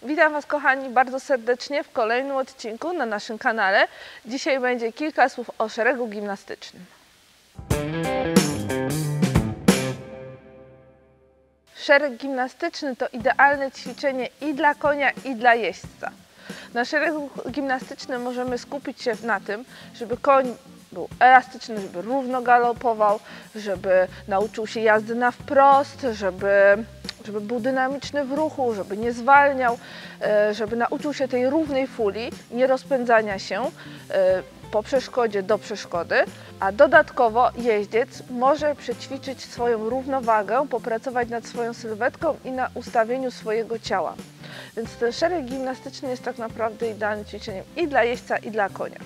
Witam Was, kochani, bardzo serdecznie w kolejnym odcinku na naszym kanale. Dzisiaj będzie kilka słów o szeregu gimnastycznym. Szereg gimnastyczny to idealne ćwiczenie i dla konia, i dla jeźdźca. Na szeregu gimnastycznym możemy skupić się na tym, żeby koń był elastyczny, żeby równo galopował, żeby nauczył się jazdy na wprost, żeby był dynamiczny w ruchu, żeby nie zwalniał, żeby nauczył się tej równej fuli, nie rozpędzania się po przeszkodzie do przeszkody, a dodatkowo jeździec może przećwiczyć swoją równowagę, popracować nad swoją sylwetką i na ustawieniu swojego ciała. Więc ten szereg gimnastyczny jest tak naprawdę idealnym ćwiczeniem i dla jeźdźca, i dla konia.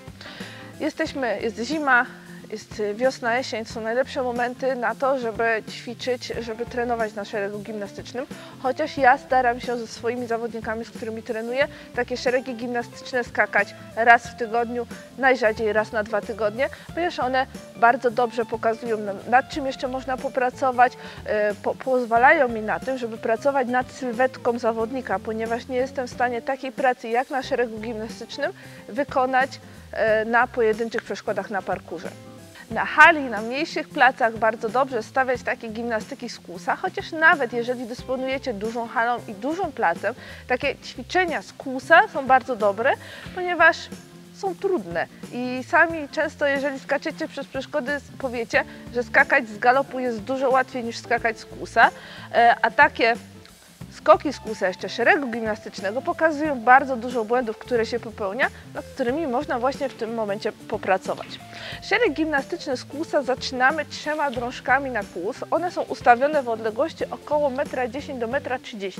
Jest zima, jest wiosna, jesień, są najlepsze momenty na to, żeby ćwiczyć, żeby trenować na szeregu gimnastycznym. Chociaż ja staram się ze swoimi zawodnikami, z którymi trenuję, takie szeregi gimnastyczne skakać raz w tygodniu, najrzadziej raz na 2 tygodnie, ponieważ one bardzo dobrze pokazują nam, nad czym jeszcze można popracować, pozwalają mi na tym, żeby pracować nad sylwetką zawodnika, ponieważ nie jestem w stanie takiej pracy jak na szeregu gimnastycznym wykonać na pojedynczych przeszkodach na parkurze. Na hali, na mniejszych placach bardzo dobrze stawiać takie gimnastyki z kłusa, chociaż nawet jeżeli dysponujecie dużą halą i dużym placem, takie ćwiczenia z kłusa są bardzo dobre, ponieważ są trudne i sami często, jeżeli skaczecie przez przeszkody, powiecie, że skakać z galopu jest dużo łatwiej niż skakać z kłusa, a takie skoki z kłusa jeszcze szeregu gimnastycznego pokazują bardzo dużo błędów, które się popełnia, nad którymi można właśnie w tym momencie popracować. Szereg gimnastyczny z kłusa zaczynamy 3 drążkami na kłus. One są ustawione w odległości około 1,10 m do 1,30 m.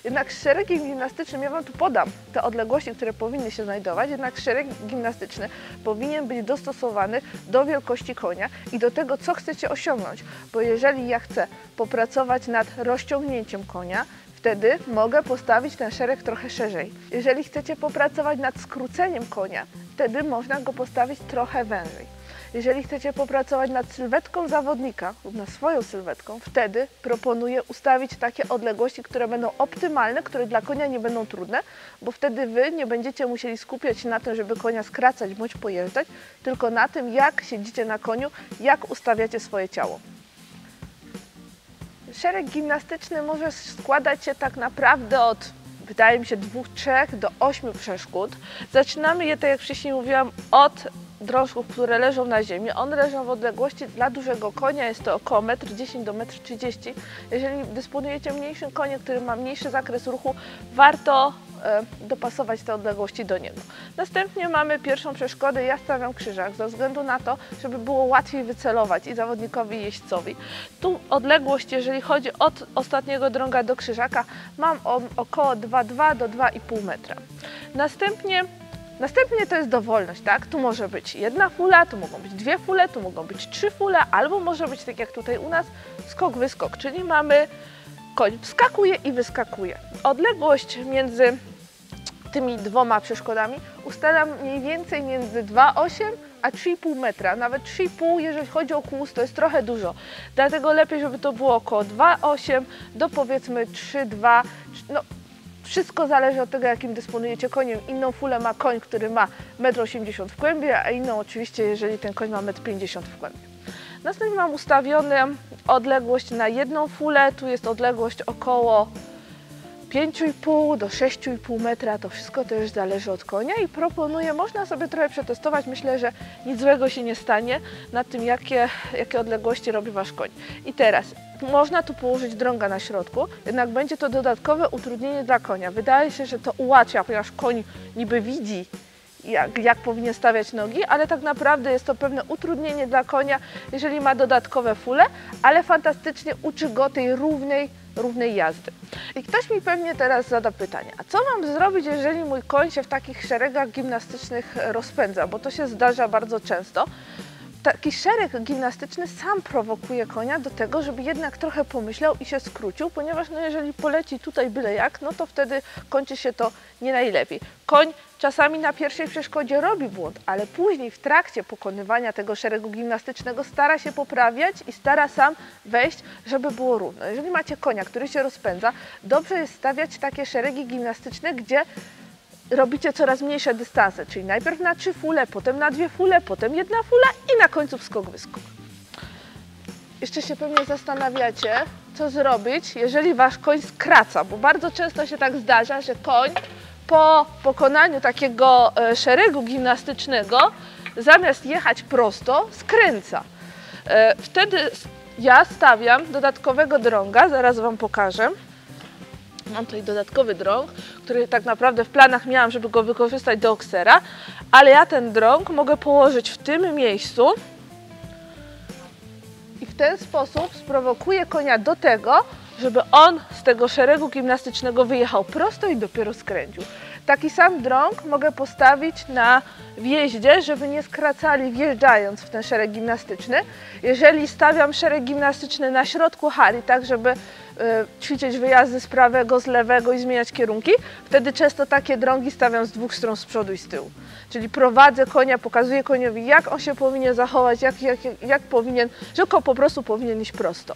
Jednak z szeregiem gimnastycznym, ja Wam tu podam te odległości, które powinny się znajdować, jednak szereg gimnastyczny powinien być dostosowany do wielkości konia i do tego, co chcecie osiągnąć. Bo jeżeli ja chcę popracować nad rozciągnięciem konia, wtedy mogę postawić ten szereg trochę szerzej. Jeżeli chcecie popracować nad skróceniem konia, wtedy można go postawić trochę wężej. Jeżeli chcecie popracować nad sylwetką zawodnika lub nad swoją sylwetką, wtedy proponuję ustawić takie odległości, które będą optymalne, które dla konia nie będą trudne, bo wtedy Wy nie będziecie musieli skupiać się na tym, żeby konia skracać bądź pojeżdżać, tylko na tym, jak siedzicie na koniu, jak ustawiacie swoje ciało. Szereg gimnastyczny może składać się tak naprawdę od, wydaje mi się, 2, 3 do 8 przeszkód. Zaczynamy je, tak jak wcześniej mówiłam, od drążków, które leżą na ziemi. One leżą w odległości dla dużego konia, jest to około 1,10 m do 1,30 m. Jeżeli dysponujecie mniejszym koniem, który ma mniejszy zakres ruchu, warto dopasować te odległości do niego. Następnie mamy pierwszą przeszkodę, ja stawiam krzyżak ze względu na to, żeby było łatwiej wycelować i zawodnikowi, i jeźdźcowi. Tu odległość, jeżeli chodzi od ostatniego drąga do krzyżaka, mam około 2,2 do 2,5 metra. Następnie to jest dowolność, tak? Tu może być 1 fula, tu mogą być 2 fule, tu mogą być 3 fule, albo może być tak jak tutaj u nas skok-wyskok, czyli mamy koń wskakuje i wyskakuje. Odległość między tymi 2 przeszkodami ustalam mniej więcej między 2,8 a 3,5 metra. Nawet 3,5, jeżeli chodzi o kłus, to jest trochę dużo. Dlatego lepiej, żeby to było około 2,8 do powiedzmy 3,2. No, wszystko zależy od tego, jakim dysponujecie koniem. Inną fulę ma koń, który ma 1,80 m w kłębie, a inną oczywiście, jeżeli ten koń ma 1,50 m w kłębie. Następnie mam ustawioną odległość na 1 fulę. Tu jest odległość około 5,5 do 6,5 metra. To wszystko też zależy od konia i proponuję, można sobie trochę przetestować. Myślę, że nic złego się nie stanie nad tym, jakie odległości robi Wasz koń. I teraz można tu położyć drąga na środku, jednak będzie to dodatkowe utrudnienie dla konia. Wydaje się, że to ułatwia, ponieważ koń niby widzi, jak powinien stawiać nogi, ale tak naprawdę jest to pewne utrudnienie dla konia, jeżeli ma dodatkowe fule, ale fantastycznie uczy go tej równej jazdy. I ktoś mi pewnie teraz zada pytanie, a co mam zrobić, jeżeli mój koń się w takich szeregach gimnastycznych rozpędza, bo to się zdarza bardzo często. taki szereg gimnastyczny sam prowokuje konia do tego, żeby jednak trochę pomyślał i się skrócił, ponieważ no jeżeli poleci tutaj byle jak, no to wtedy kończy się to nie najlepiej. Koń czasami na pierwszej przeszkodzie robi błąd, ale później w trakcie pokonywania tego szeregu gimnastycznego stara się poprawiać i stara sam wejść, żeby było równo. Jeżeli macie konia, który się rozpędza, dobrze jest stawiać takie szeregi gimnastyczne, gdzie robicie coraz mniejsze dystanse, czyli najpierw na 3 fule, potem na 2 fule, potem 1 fula i na końcu wskok-wyskok. Jeszcze się pewnie zastanawiacie, co zrobić, jeżeli wasz koń skraca, bo bardzo często się tak zdarza, że koń po pokonaniu takiego szeregu gimnastycznego zamiast jechać prosto, skręca. Wtedy ja stawiam dodatkowego drąga, zaraz wam pokażę. Mam tutaj dodatkowy drąg, który tak naprawdę w planach miałam, żeby go wykorzystać do oksera, ale ja ten drąg mogę położyć w tym miejscu i w ten sposób sprowokuję konia do tego, żeby on z tego szeregu gimnastycznego wyjechał prosto i dopiero skręcił. Taki sam drąg mogę postawić na wjeździe, żeby nie skracali wjeżdżając w ten szereg gimnastyczny. Jeżeli stawiam szereg gimnastyczny na środku hali, tak żeby ćwiczyć wyjazdy z prawego, z lewego i zmieniać kierunki, wtedy często takie drągi stawiam z 2 stron, z przodu i z tyłu. Czyli prowadzę konia, pokazuję koniowi, jak on się powinien zachować, jak powinien, że po prostu powinien iść prosto.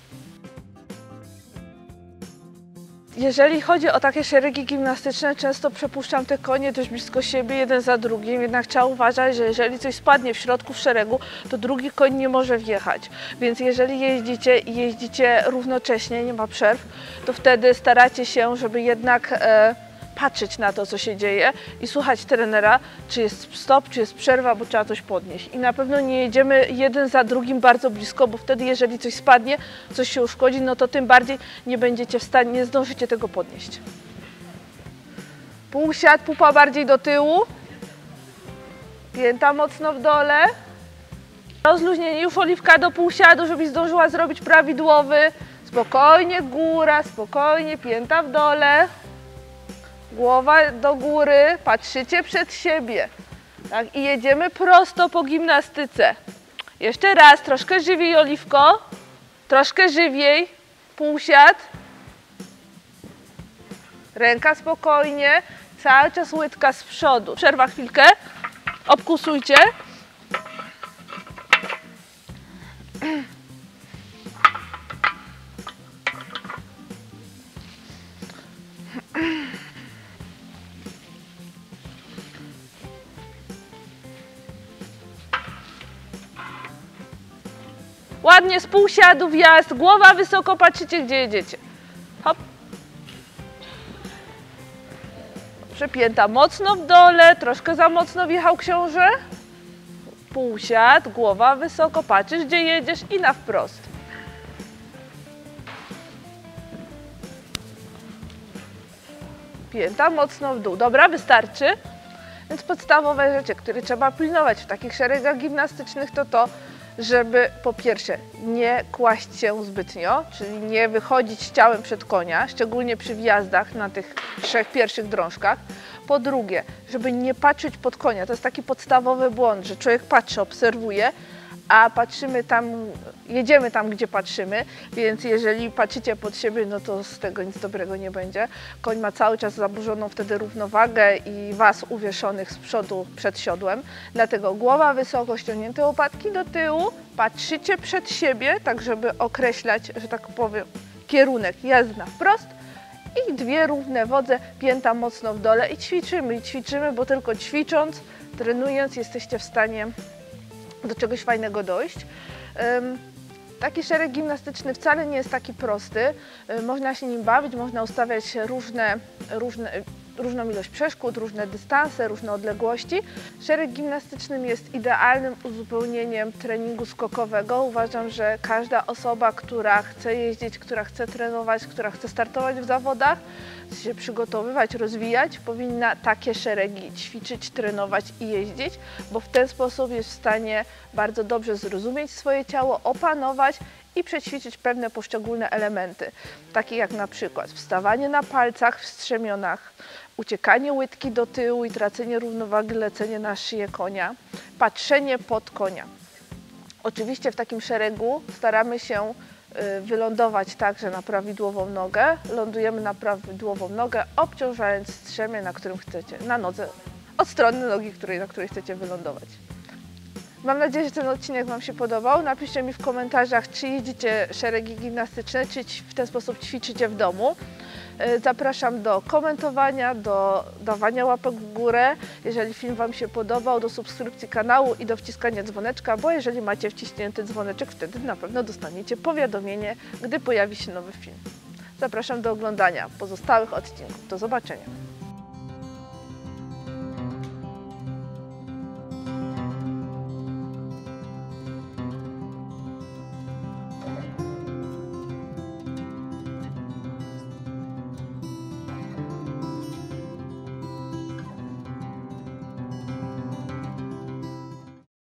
Jeżeli chodzi o takie szeregi gimnastyczne, często przepuszczam te konie dość blisko siebie, jeden za drugim, jednak trzeba uważać, że jeżeli coś spadnie w środku w szeregu, to drugi koń nie może wjechać. Więc jeżeli jeździcie i jeździcie równocześnie, nie ma przerw, to wtedy staracie się, żeby jednak patrzeć na to, co się dzieje i słuchać trenera, czy jest stop, czy jest przerwa, bo trzeba coś podnieść. I na pewno nie jedziemy jeden za drugim bardzo blisko, bo wtedy jeżeli coś spadnie, coś się uszkodzi, no to tym bardziej nie będziecie w stanie, nie zdążycie tego podnieść. Półsiad, pupa bardziej do tyłu. Pięta mocno w dole. Rozluźnienie, już oliwka do półsiadu, żebyś zdążyła zrobić prawidłowy. Spokojnie góra, spokojnie, pięta w dole. Głowa do góry, patrzycie przed siebie. Tak, i jedziemy prosto po gimnastyce. Jeszcze raz, troszkę żywiej, Oliwko. Troszkę żywiej. Półsiad. Ręka spokojnie. Cały czas łydka z przodu. Przerwa chwilkę. Obkusujcie. Ładnie z półsiadu wjazd, głowa wysoko, patrzycie gdzie jedziecie. Hop. Przepięta mocno w dole, troszkę za mocno wjechał książę. Półsiad, głowa wysoko, patrzysz gdzie jedziesz i na wprost. Pięta mocno w dół. Dobra, wystarczy. Więc podstawowe rzeczy, które trzeba pilnować w takich szeregach gimnastycznych, to to, żeby po pierwsze nie kłaść się zbytnio, czyli nie wychodzić z ciałem przed konia, szczególnie przy wjazdach na tych 3 pierwszych drążkach. Po drugie, żeby nie patrzeć pod konia. To jest taki podstawowy błąd, że człowiek patrzy, obserwuje, a patrzymy tam, jedziemy tam, gdzie patrzymy, więc jeżeli patrzycie pod siebie, no to z tego nic dobrego nie będzie. Koń ma cały czas zaburzoną wtedy równowagę i was uwieszonych z przodu przed siodłem, dlatego głowa wysoko, ściągnięte łopatki do tyłu, patrzycie przed siebie, tak żeby określać, że tak powiem, kierunek jazdy na wprost i 2 równe wodze, pięta mocno w dole i ćwiczymy, bo tylko ćwicząc, trenując jesteście w stanie do czegoś fajnego dojść. Taki szereg gimnastyczny wcale nie jest taki prosty. Można się nim bawić, można ustawiać różną ilość przeszkód, różne dystanse, różne odległości. Szereg gimnastyczny jest idealnym uzupełnieniem treningu skokowego. Uważam, że każda osoba, która chce jeździć, która chce trenować, która chce startować w zawodach, się przygotowywać, rozwijać, powinna takie szeregi ćwiczyć, trenować i jeździć, bo w ten sposób jest w stanie bardzo dobrze zrozumieć swoje ciało, opanować i przećwiczyć pewne poszczególne elementy, takie jak na przykład wstawanie na palcach w strzemionach, uciekanie łydki do tyłu i tracenie równowagi, lecenie na szyję konia, patrzenie pod konia. Oczywiście w takim szeregu staramy się wylądować także na prawidłową nogę. Lądujemy na prawidłową nogę, obciążając strzemię, na którym chcecie, na nodze, od strony nogi, na której chcecie wylądować. Mam nadzieję, że ten odcinek Wam się podobał. Napiszcie mi w komentarzach, czy jeździcie szeregi gimnastyczne, czy w ten sposób ćwiczycie w domu. Zapraszam do komentowania, do dawania łapek w górę, jeżeli film Wam się podobał, do subskrypcji kanału i do wciskania dzwoneczka, bo jeżeli macie wciśnięty dzwoneczek, wtedy na pewno dostaniecie powiadomienie, gdy pojawi się nowy film. Zapraszam do oglądania pozostałych odcinków. Do zobaczenia.